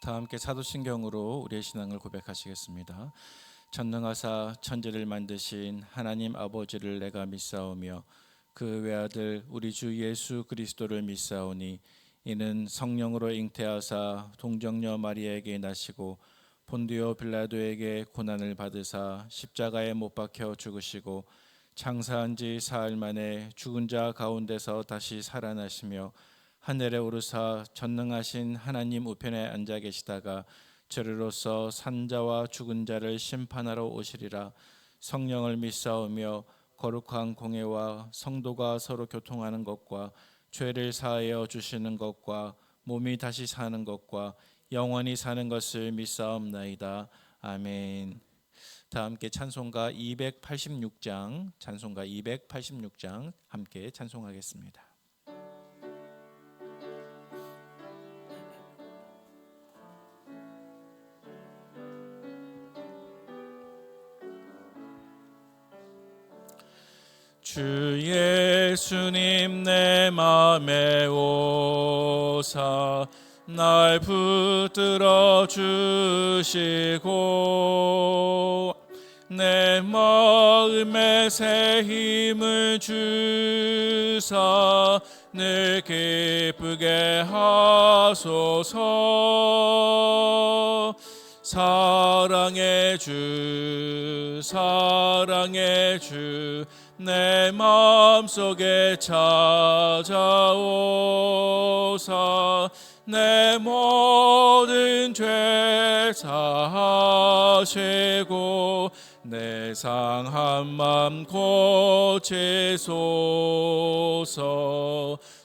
다 함께 사도신경으로 우리의 신앙을 고백하시겠습니다. 전능하사 천지를 만드신 하나님 아버지를 내가 믿사오며 그 외아들 우리 주 예수 그리스도를 믿사오니 이는 성령으로 잉태하사 동정녀 마리아에게 나시고 본디오 빌라도에게 고난을 받으사 십자가에 못 박혀 죽으시고 장사한 지 사흘 만에 죽은 자 가운데서 다시 살아나시며 하늘에 오르사 전능하신 하나님 우편에 앉아 계시다가 저리로서 산자와 죽은 자를 심판하러 오시리라. 성령을 믿사오며 거룩한 공회와 성도가 서로 교통하는 것과 죄를 사하여 주시는 것과 몸이 다시 사는 것과 영원히 사는 것을 믿사옵나이다. 아멘. 다 함께 찬송가 286장 함께 찬송하겠습니다. 주 예수님 내 맘에 오사 날 붙들어 주시고 내 마음에 새 힘을 주사 늘 기쁘게 하소서. 사랑의 주 내 마음속에 찾아오사 내 모든 죄 사하시고 내 상한 맘 고치소서.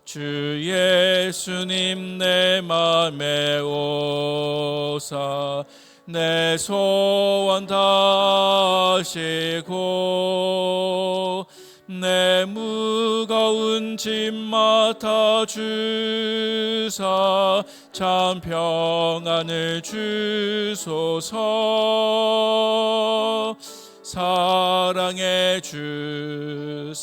주 예수님 내 맘에 오사 내 소원 다하시고 내 무거운 짐 맡아 주사 참 평안을 주소서. 사랑의 주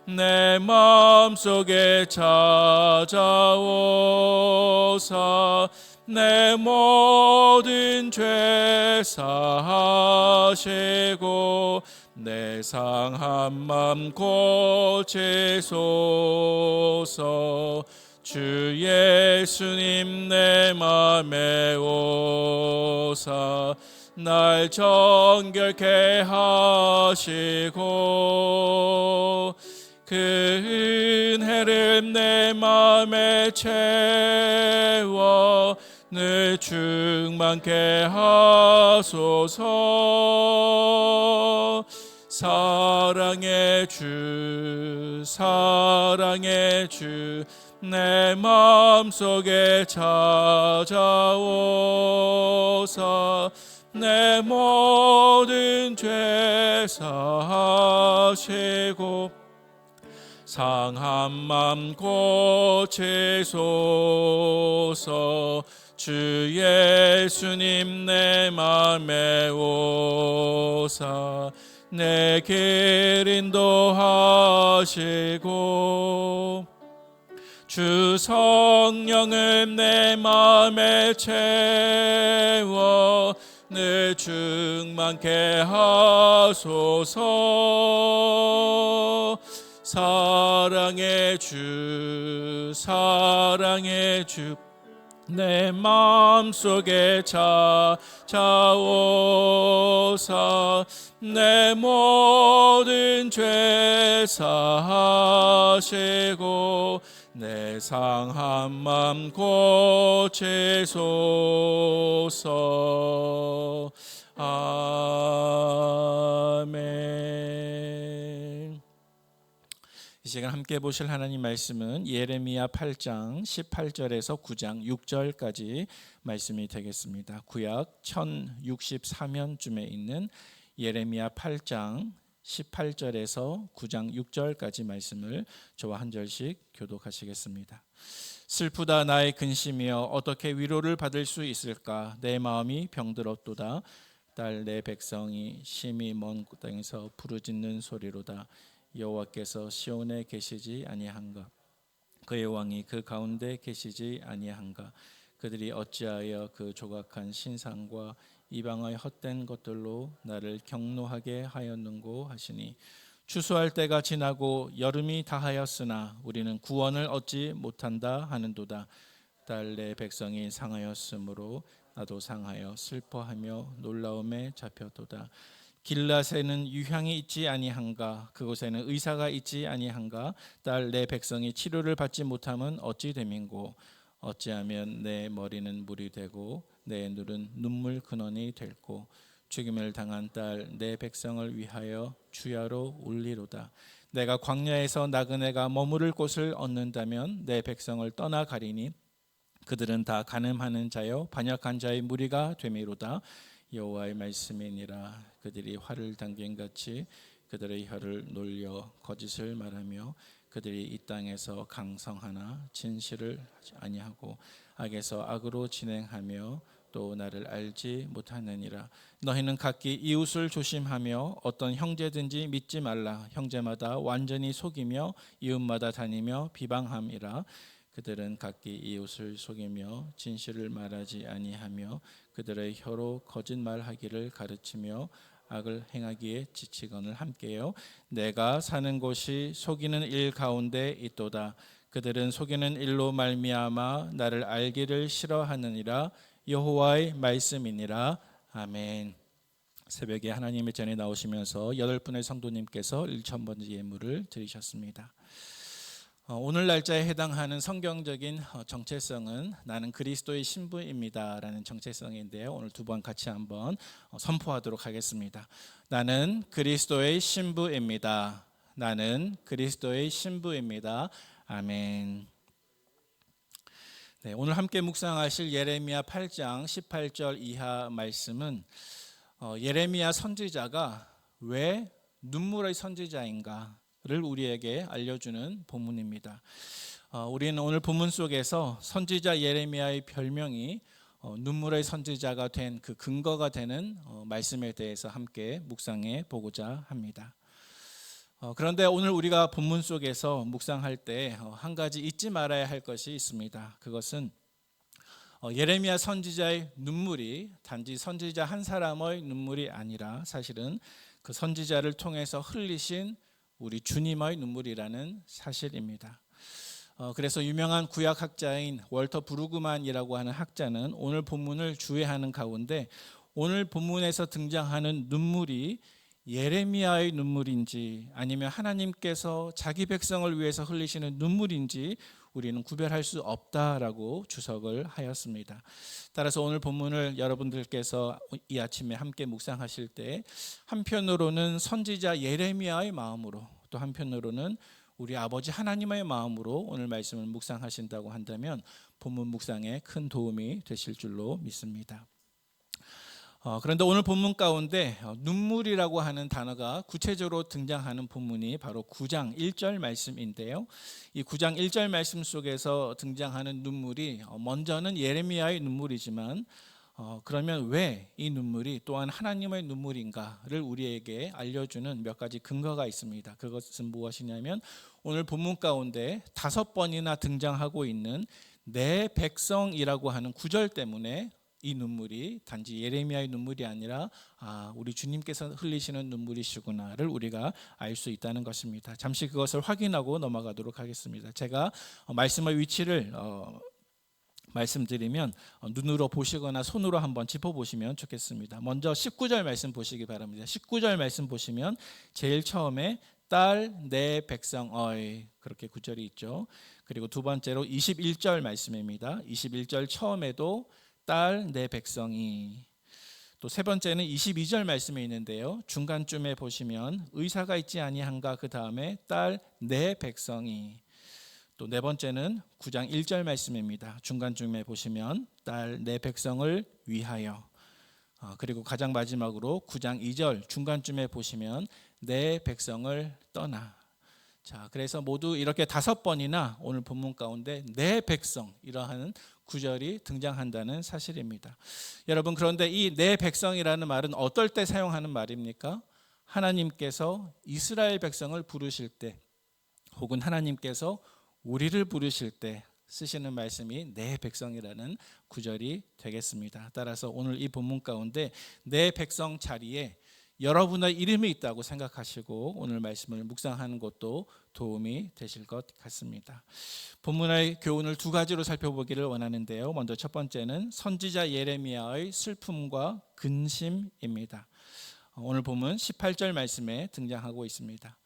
내 마음속에 찾아오사 내 모든 죄 사하시고 내 상한 맘 고치소서. 주 예수님 내 맘에 오사 날 정결케 하시고 그 은혜를 내 맘에 채워 늘 충만케 하소서. 사랑의 주 내 마음속에 찾아오사 내 모든 죄 사하시고 상한 맘 고치소서. 주 예수님 내 맘에 오사 내 길 인도하시고 주 성령을 내 맘에 채워 늘 충만케 하소서. 사랑의 주 내 마음속에 찾아오사 내 모든 죄 사하시고 내 상한 맘 고치소서. 아멘. 이 시간 함께 보실 하나님 말씀은 예레미야 8장 18절에서 9장 6절까지 말씀이 되겠습니다. 구약 1064면쯤에 있는 예레미야 8장 18절에서 9장 6절까지 말씀을 저와 한 절씩 교독하시겠습니다. 슬프다 나의 근심이여 어떻게 위로를 받을 수 있을까? 내 마음이 병들었도다. 딸 내 백성이 심히 먼 땅에서 부르짖는 소리로다. 여호와께서 시온에 계시지 아니한가? 그의 왕이 그 가운데 계시지 아니한가. 그들이 어찌하여 그 조각한 신상과 이방의 헛된 것들로 나를 경노하게 하였는고 하시니, 추수할 때가 지나고 여름이 다하였으나 우리는 구원을 얻지 못한다 하는도다. 딸 내 백성이 상하였으므로 나도 상하여 슬퍼하며 놀라움에 잡혔도다. 길앗에는 유향이 있지 아니한가. 그곳에는 의사가 있지 아니한가. 딸 내 백성이 치료를 받지 못함은 어찌 됨인고. 어찌하면 내 머리는 물이 되고 내 눈은 눈물 근원이 될고. 죽임을 당한 딸 내 백성을 위하여 주야로 울리로다. 내가 광야에서 나그네가 머무를 곳을 얻는다면 내 백성을 떠나 가리니 그들은 다 간음하는 자여 반역한 자의 무리가 되미로다. 여호와의 말씀이니라. 그들이 활을 당긴 같이 그들의 혀를 놀려 거짓을 말하며 그들이 이 땅에서 강성하나 진실을 하지 아니하고 악에서 악으로 진행하며 또 나를 알지 못하느니라. 너희는 각기 이웃을 조심하며 어떤 형제든지 믿지 말라. 형제마다 완전히 속이며 이웃마다 다니며 비방함이라. 그들은 각기 이웃을 속이며 진실을 말하지 아니하며 그들의 혀로 거짓말하기를 가르치며 악을 행하기에 지치거늘 함께요. 내가 사는 곳이 속이는 일 가운데 있도다. 그들은 속이는 일로 말미암아 나를 알기를 싫어하느니라. 여호와의 말씀이니라. 아멘. 새벽에 하나님의 전에 나오시면서 8분의 성도님께서 1000번째 예물을 드리셨습니다. 오늘 날짜에 해당하는 성경적인 정체성은 나는 그리스도의 신부입니다 라는 정체성인데요. 오늘 두 번 같이 한번 선포하도록 하겠습니다. 나는 그리스도의 신부입니다. 나는 그리스도의 신부입니다. 아멘. 네, 오늘 함께 묵상하실 예레미야 8장 18절 이하 말씀은 예레미야 선지자가 왜 눈물의 선지자인가 를 우리에게 알려주는 본문입니다. 우리는 오늘 본문 속에서 선지자 예레미야의 별명이 눈물의 선지자가 된 그 근거가 되는 말씀에 대해서 함께 묵상해 보고자 합니다. 그런데 오늘 우리가 본문 속에서 묵상할 때 한 가지 잊지 말아야 할 것이 있습니다. 그것은 예레미야 선지자의 눈물이 단지 선지자 한 사람의 눈물이 아니라 사실은 그 선지자를 통해서 흘리신 우리 주님의 눈물이라는 사실입니다. 그래서 유명한 구약학자인 월터 브루그만이라고 하는 학자는 오늘 본문을 주의하는 가운데 오늘 본문에서 등장하는 눈물이 예레미야의 눈물인지 아니면 하나님께서 자기 백성을 위해서 흘리시는 눈물인지 우리는 구별할 수 없다라고 주석을 하였습니다. 따라서 오늘 본문을 여러분들께서 이 아침에 함께 묵상하실 때 한편으로는 선지자 예레미야의 마음으로 또 한편으로는 우리 아버지 하나님의 마음으로 오늘 말씀을 묵상하신다고 한다면 본문 묵상에 큰 도움이 되실 줄로 믿습니다. 그런데 오늘 본문 가운데 눈물이라고 하는 단어가 구체적으로 등장하는 본문이 바로 9장 1절 말씀인데요. 이 9장 1절 말씀 속에서 등장하는 눈물이 먼저는 예레미야의 눈물이지만 그러면 왜 이 눈물이 또한 하나님의 눈물인가를 우리에게 알려주는 몇 가지 근거가 있습니다. 그것은 무엇이냐면 오늘 본문 가운데 5번이나 등장하고 있는 내 백성이라고 하는 구절 때문에 이 눈물이 단지 예레미야의 눈물이 아니라 우리 주님께서 흘리시는 눈물이시구나를 우리가 알 수 있다는 것입니다. 잠시 그것을 확인하고 넘어가도록 하겠습니다. 제가 말씀의 위치를 말씀드리면 눈으로 보시거나 손으로 한번 짚어보시면 좋겠습니다. 먼저 19절 말씀 보시기 바랍니다. 19절 말씀 보시면 제일 처음에 딸 내 백성의 그렇게 구절이 있죠. 그리고 두 번째로 21절 말씀입니다. 21절 처음에도 딸 내 백성이, 또 세 번째는 22절 말씀에 있는데요. 중간쯤에 보시면 의사가 있지 아니한가 그 다음에 딸 내 백성이, 또 네 번째는 9장 1절 말씀입니다. 중간쯤에 보시면 딸 내 백성을 위하여, 그리고 가장 마지막으로 9장 2절 중간쯤에 보시면 내 백성을 떠나. 자, 그래서 모두 이렇게 5번이나 오늘 본문 가운데 내 백성 이러한 구절이 등장한다는 사실입니다. 여러분, 그런데 이 내 백성이라는 말은 어떨 때 사용하는 말입니까? 하나님께서 이스라엘 백성을 부르실 때, 혹은 하나님께서 우리를 부르실 때 쓰시는 말씀이 내 백성이라는 구절이 되겠습니다. 따라서 오늘 이 본문 가운데 내 백성 자리에 여러분의 이름이 있다고 생각하시고 오늘 말씀을 묵상하는 것도 도움이 되실 것 같습니다. 본문의 교훈을 두 가지로 살펴보기를 원하는데요. 먼저 첫 번째는 선지자 예레미야의 슬픔과 근심입니다. 오늘 본문 18절 말씀에 등장하고 있습니다.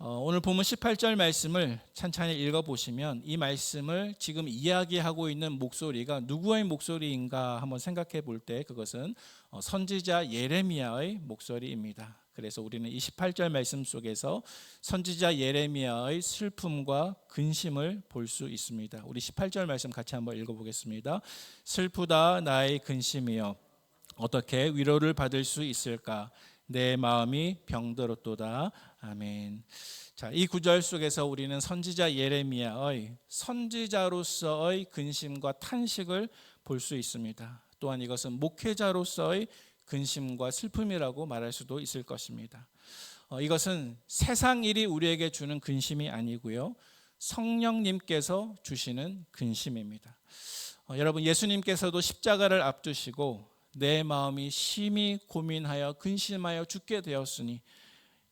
오늘 본문 18절 말씀을 찬찬히 읽어보시면 이 말씀을 지금 이야기하고 있는 목소리가 누구의 목소리인가 한번 생각해 볼 때 그것은 선지자 예레미야의 목소리입니다. 그래서 우리는 이 18절 말씀 속에서 선지자 예레미야의 슬픔과 근심을 볼 수 있습니다. 우리 18절 말씀 같이 한번 읽어보겠습니다. 슬프다 나의 근심이여 어떻게 위로를 받을 수 있을까? 내 마음이 병들었도다. 아멘. 자, 이 구절 속에서 우리는 선지자 예레미야의 선지자로서의 근심과 탄식을 볼 수 있습니다. 또한 이것은 목회자로서의 근심과 슬픔이라고 말할 수도 있을 것입니다. 이것은 세상 일이 우리에게 주는 근심이 아니고요. 성령님께서 주시는 근심입니다. 여러분, 예수님께서도 십자가를 앞두시고 내 마음이 심히 고민하여 근심하여 죽게 되었으니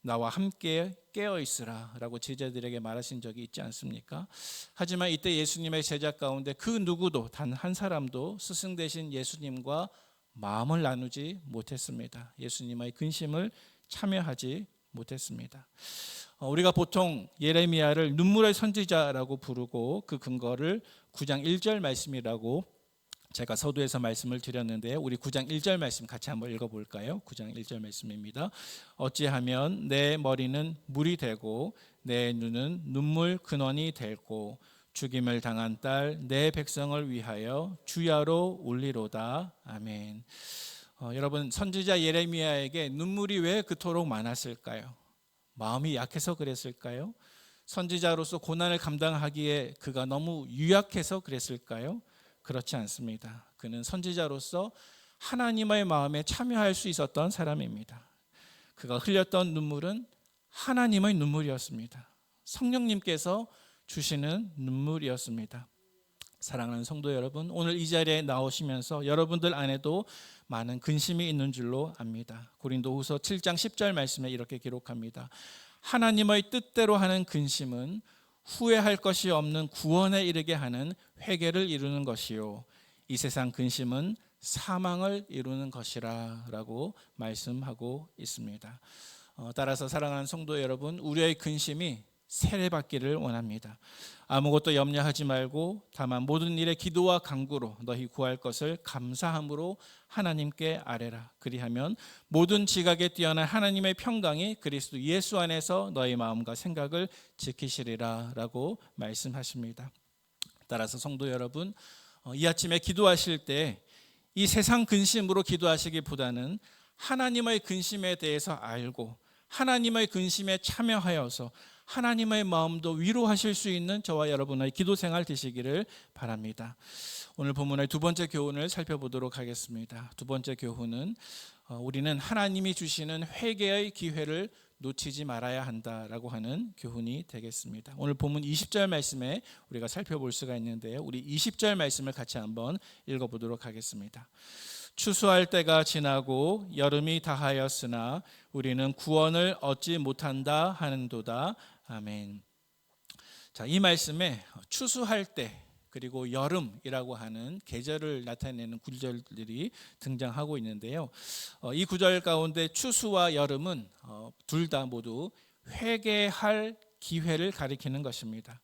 나와 함께 깨어있으라 라고 제자들에게 말하신 적이 있지 않습니까? 하지만 이때 예수님의 제자 가운데 그 누구도 단 한 사람도 스승 되신 예수님과 마음을 나누지 못했습니다. 예수님의 근심을 참여하지 못했습니다. 우리가 보통 예레미야를 눈물의 선지자라고 부르고 그 근거를 9장 1절 말씀이라고 제가 서두에서 말씀을 드렸는데 우리 9장 1절 말씀 같이 한번 읽어볼까요? 9장 1절 말씀입니다. 어찌하면 내 머리는 물이 되고 내 눈은 눈물 근원이 되고 죽임을 당한 딸 내 백성을 위하여 주야로 울리로다. 아멘. 여러분, 선지자 예레미야에게 눈물이 왜 그토록 많았을까요? 마음이 약해서 그랬을까요? 선지자로서 고난을 감당하기에 그가 너무 유약해서 그랬을까요? 그렇지 않습니다. 그는 선지자로서 하나님의 마음에 참여할 수 있었던 사람입니다. 그가 흘렸던 눈물은 하나님의 눈물이었습니다. 성령님께서 주시는 눈물이었습니다. 사랑하는 성도 여러분, 오늘 이 자리에 나오시면서 여러분들 안에도 많은 근심이 있는 줄로 압니다. 고린도후서 7장 10절 말씀에 이렇게 기록합니다. 하나님의 뜻대로 하는 근심은 후회할 것이 없는 구원에 이르게 하는 회개를 이루는 것이요 이 세상 근심은 사망을 이루는 것이라 라고 말씀하고 있습니다. 따라서 사랑하는 성도 여러분, 우리의 근심이 세례받기를 원합니다. 아무것도 염려하지 말고 다만 모든 일에 기도와 간구로 너희 구할 것을 감사함으로 하나님께 아뢰라. 그리하면 모든 지각에 뛰어난 하나님의 평강이 그리스도 예수 안에서 너희 마음과 생각을 지키시리라 라고 말씀하십니다. 따라서 성도 여러분, 이 아침에 기도하실 때 이 세상 근심으로 기도하시기보다는 하나님의 근심에 대해서 알고 하나님의 근심에 참여하여서 하나님의 마음도 위로하실 수 있는 저와 여러분의 기도 생활 되시기를 바랍니다. 오늘 본문의 두 번째 교훈을 살펴보도록 하겠습니다. 두 번째 교훈은 우리는 하나님이 주시는 회개의 기회를 놓치지 말아야 한다라고 하는 교훈이 되겠습니다. 오늘 본문 20절 말씀에 우리가 살펴볼 수가 있는데요. 우리 20절 말씀을 같이 한번 읽어보도록 하겠습니다. 추수할 때가 지나고 여름이 다하였으나 우리는 구원을 얻지 못한다 하는도다. 아멘. 자, 이 말씀에 추수할 때 그리고 여름이라고 하는 계절을 나타내는 구절들이 등장하고 있는데요. 이 구절 가운데 추수와 여름은 둘 다 모두 회개할 기회를 가리키는 것입니다.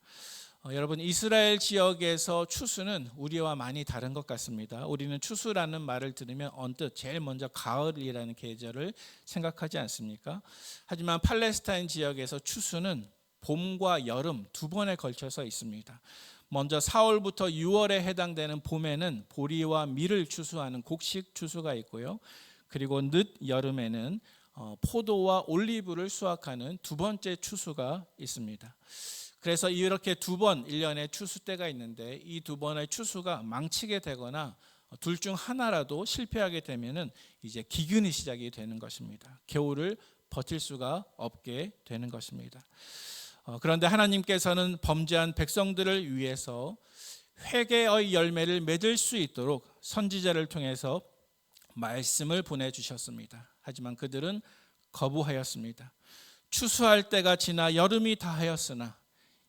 여러분, 이스라엘 지역에서 추수는 우리와 많이 다른 것 같습니다. 우리는 추수라는 말을 들으면 언뜻 제일 먼저 가을이라는 계절을 생각하지 않습니까? 하지만 팔레스타인 지역에서 추수는 봄과 여름 두 번에 걸쳐서 있습니다. 먼저 4월부터 6월에 해당되는 봄에는 보리와 밀을 추수하는 곡식 추수가 있고요. 그리고 늦 여름에는 포도와 올리브를 수확하는 두 번째 추수가 있습니다. 그래서 이렇게 두 번 1년에 추수 때가 있는데 이 두 번의 추수가 망치게 되거나 둘 중 하나라도 실패하게 되면은 이제 기근이 시작이 되는 것입니다. 겨울을 버틸 수가 없게 되는 것입니다. 그런데 하나님께서는 범죄한 백성들을 위해서 회개의 열매를 맺을 수 있도록 선지자를 통해서 말씀을 보내주셨습니다. 하지만 그들은 거부하였습니다. 추수할 때가 지나 여름이 다하였으나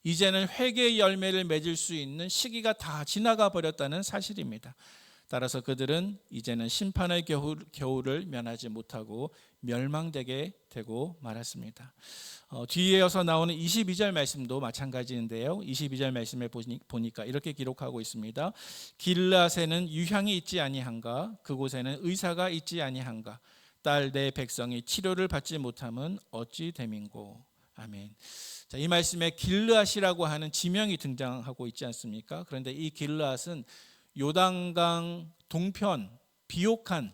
이제는 회개의 열매를 맺을 수 있는 시기가 다 지나가 버렸다는 사실입니다. 따라서 그들은 이제는 심판의 겨울을 면하지 못하고 멸망되게 되고 말았습니다. 뒤에 이어서 나오는 22절 말씀도 마찬가지인데요. 22절 말씀에 보니까 이렇게 기록하고 있습니다. 길르앗에는 유향이 있지 아니한가? 그곳에는 의사가 있지 아니한가? 딸 내 백성이 치료를 받지 못함은 어찌 됨인고? 아멘. 자, 이 말씀에 길르앗이라고 하는 지명이 등장하고 있지 않습니까? 그런데 이 길르앗은 요단강 동편 비옥한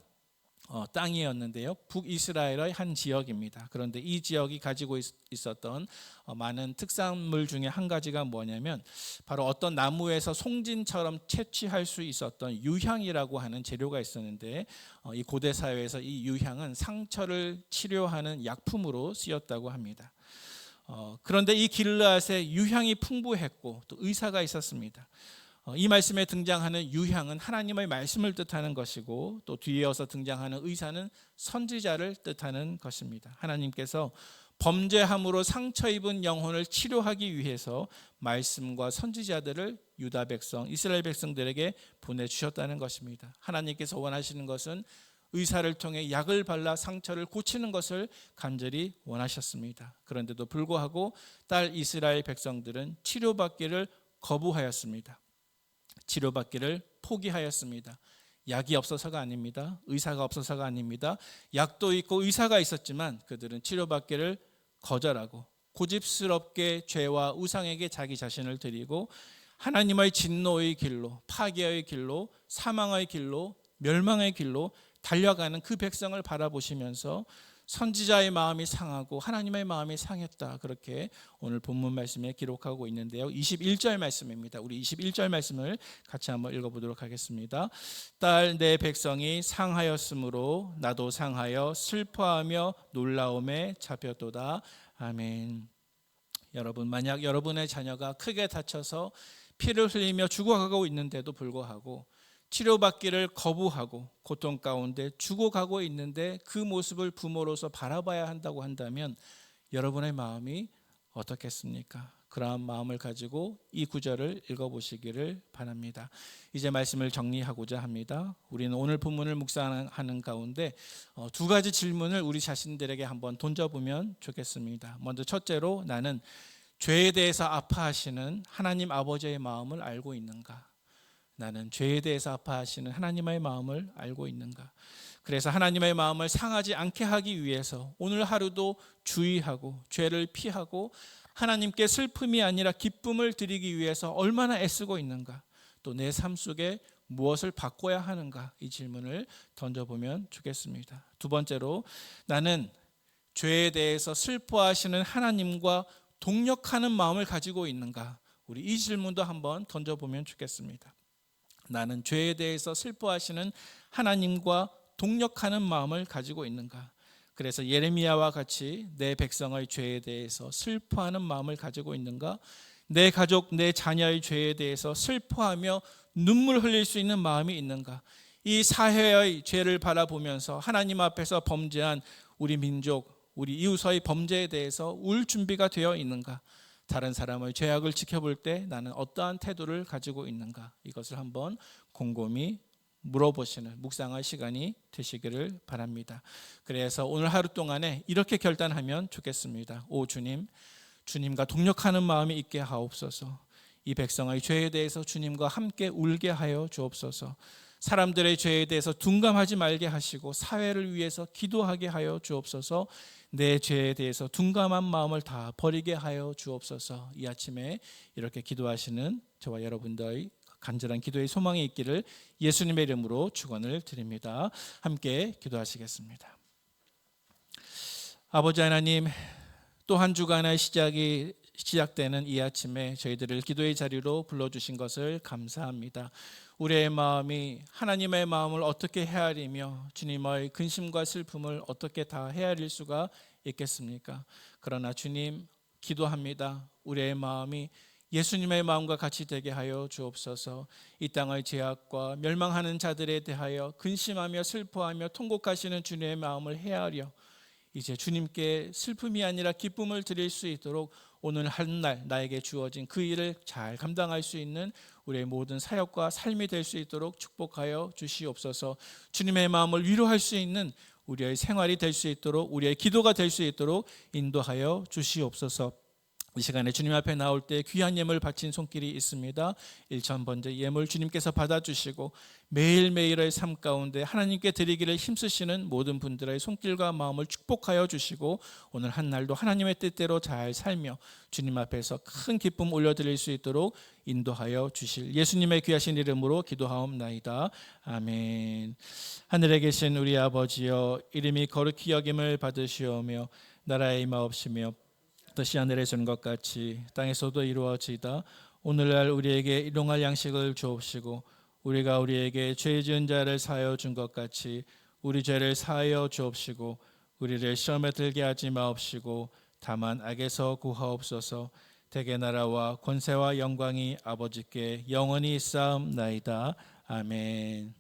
땅이었는데요. 북이스라엘의 한 지역입니다. 그런데 이 지역이 가지고 있었던 많은 특산물 중에 한 가지가 뭐냐면 바로 어떤 나무에서 송진처럼 채취할 수 있었던 유향이라고 하는 재료가 있었는데 이 고대 사회에서 이 유향은 상처를 치료하는 약품으로 쓰였다고 합니다. 그런데 이 길르앗에 유향이 풍부했고 또 의사가 있었습니다. 이 말씀에 등장하는 유향은 하나님의 말씀을 뜻하는 것이고 또 뒤에 이어서 등장하는 의사는 선지자를 뜻하는 것입니다. 하나님께서 범죄함으로 상처 입은 영혼을 치료하기 위해서 말씀과 선지자들을 유다 백성, 이스라엘 백성들에게 보내주셨다는 것입니다. 하나님께서 원하시는 것은 의사를 통해 약을 발라 상처를 고치는 것을 간절히 원하셨습니다. 그런데도 불구하고 딸 이스라엘 백성들은 치료받기를 거부하였습니다. 치료받기를 포기하였습니다. 약이 없어서가 아닙니다. 의사가 없어서가 아닙니다. 약도 있고 의사가 있었지만 그들은 치료받기를 거절하고 고집스럽게 죄와 우상에게 자기 자신을 드리고 하나님의 진노의 길로, 파괴의 길로, 사망의 길로, 멸망의 길로 달려가는 그 백성을 바라보시면서 선지자의 마음이 상하고 하나님의 마음이 상했다. 그렇게 오늘 본문 말씀에 기록하고 있는데요. 21절 말씀입니다. 우리 21절 말씀을 같이 한번 읽어보도록 하겠습니다. 딸 내 백성이 상하였으므로 나도 상하여 슬퍼하며 놀라움에 잡혔도다. 아멘. 여러분, 만약 여러분의 자녀가 크게 다쳐서 피를 흘리며 죽어가고 있는데도 불구하고 치료받기를 거부하고 고통 가운데 죽어가고 있는데 그 모습을 부모로서 바라봐야 한다고 한다면 여러분의 마음이 어떻겠습니까? 그러한 마음을 가지고 이 구절을 읽어보시기를 바랍니다. 이제 말씀을 정리하고자 합니다. 우리는 오늘 본문을 묵상하는 가운데 두 가지 질문을 우리 자신들에게 한번 던져보면 좋겠습니다. 먼저 첫째로, 나는 죄에 대해서 아파하시는 하나님 아버지의 마음을 알고 있는가? 나는 죄에 대해서 아파하시는 하나님의 마음을 알고 있는가? 그래서 하나님의 마음을 상하지 않게 하기 위해서 오늘 하루도 주의하고 죄를 피하고 하나님께 슬픔이 아니라 기쁨을 드리기 위해서 얼마나 애쓰고 있는가? 또 내 삶 속에 무엇을 바꿔야 하는가? 이 질문을 던져보면 좋겠습니다. 두 번째로, 나는 죄에 대해서 슬퍼하시는 하나님과 동력하는 마음을 가지고 있는가? 우리 이 질문도 한번 던져보면 좋겠습니다. 나는 죄에 대해서 슬퍼하시는 하나님과 동력하는 마음을 가지고 있는가? 그래서 예레미야와 같이 내 백성의 죄에 대해서 슬퍼하는 마음을 가지고 있는가? 내 가족, 내 자녀의 죄에 대해서 슬퍼하며 눈물 흘릴 수 있는 마음이 있는가? 이 사회의 죄를 바라보면서 하나님 앞에서 범죄한 우리 민족, 우리 이웃의 범죄에 대해서 울 준비가 되어 있는가? 다른 사람의 죄악을 지켜볼 때 나는 어떠한 태도를 가지고 있는가? 이것을 한번 곰곰이 물어보시는 묵상할 시간이 되시기를 바랍니다. 그래서 오늘 하루 동안에 이렇게 결단하면 좋겠습니다. 오 주님, 주님과 동력하는 마음이 있게 하옵소서. 이 백성의 죄에 대해서 주님과 함께 울게 하여 주옵소서. 사람들의 죄에 대해서 둔감하지 말게 하시고 사회를 위해서 기도하게 하여 주옵소서. 내 죄에 대해서 둔감한 마음을 다 버리게 하여 주옵소서. 이 아침에 이렇게 기도하시는 저와 여러분들의 간절한 기도의 소망이 있기를 예수님의 이름으로 축원을 드립니다. 함께 기도하시겠습니다. 아버지 하나님, 또 한 주간의 시작되는 이 아침에 저희들을 기도의 자리로 불러주신 것을 감사합니다. 우리의 마음이 하나님의 마음을 어떻게 헤아리며 주님의 근심과 슬픔을 어떻게 다 헤아릴 수가 있겠습니까? 그러나 주님, 기도합니다. 우리의 마음이 예수님의 마음과 같이 되게 하여 주옵소서. 이 땅의 죄악과 멸망하는 자들에 대하여 근심하며 슬퍼하며 통곡하시는 주님의 마음을 헤아려 이제 주님께 슬픔이 아니라 기쁨을 드릴 수 있도록 오늘 한날 나에게 주어진 그 일을 잘 감당할 수 있는 우리의 모든 사역과 삶이 될 수 있도록 축복하여 주시옵소서. 주님의 마음을 위로할 수 있는 우리의 생활이 될 수 있도록, 우리의 기도가 될 수 있도록 인도하여 주시옵소서. 이 시간에 주님 앞에 나올 때 귀한 예물 바친 손길이 있습니다. 1,000번째 예물 주님께서 받아주시고 매일매일의 삶 가운데 하나님께 드리기를 힘쓰시는 모든 분들의 손길과 마음을 축복하여 주시고 오늘 한 날도 하나님의 뜻대로 잘 살며 주님 앞에서 큰 기쁨 올려드릴 수 있도록 인도하여 주실 예수님의 귀하신 이름으로 기도하옵나이다. 아멘. 하늘에 계신 우리 아버지여, 이름이 거룩히 여김을 받으시오며 나라의 임하옵시며 뜻이 하늘에서는 것 같이 땅에서도 이루어지이다. 오늘날 우리에게 일용할 양식을 주옵시고 우리가 우리에게 죄 지은 자를 사하여 준 것 같이 우리 죄를 사하여 주옵시고 우리를 시험에 들게 하지 마옵시고 다만 악에서 구하옵소서. 대개 나라와 권세와 영광이 아버지께 영원히 있사옵나이다. 아멘.